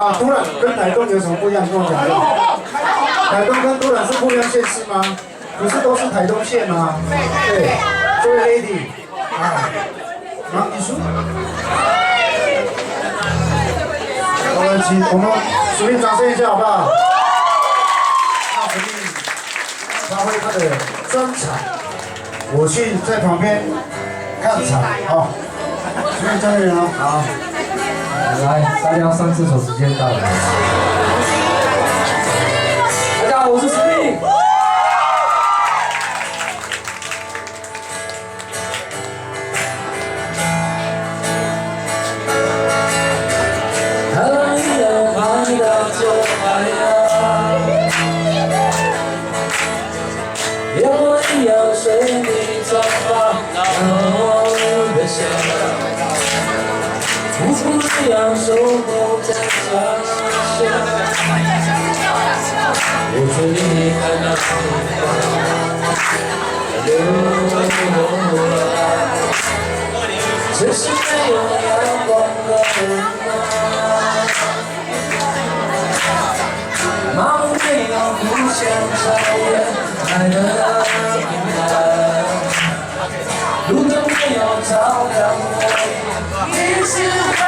啊，都兰跟台东有什么不一样？跟我讲一下。台东跟都兰是不一样县市吗？不是都是台东县吗？对，这位 lady， 啊，你说，我们随便掌声一下好不好？那随便发挥他的专长，我去在旁边看场，好，随便加油啊！好。 来，大家上厕所时间到了。大家好，我是史密。海浪一样拍到就海洋，有我一样随你绽放，让我的想。 无数这样守候在家乡，我追你看那春风流来，只是没有阳光的人啊，马路没有故乡草原爱的平淡，路灯没有照亮我。 你是。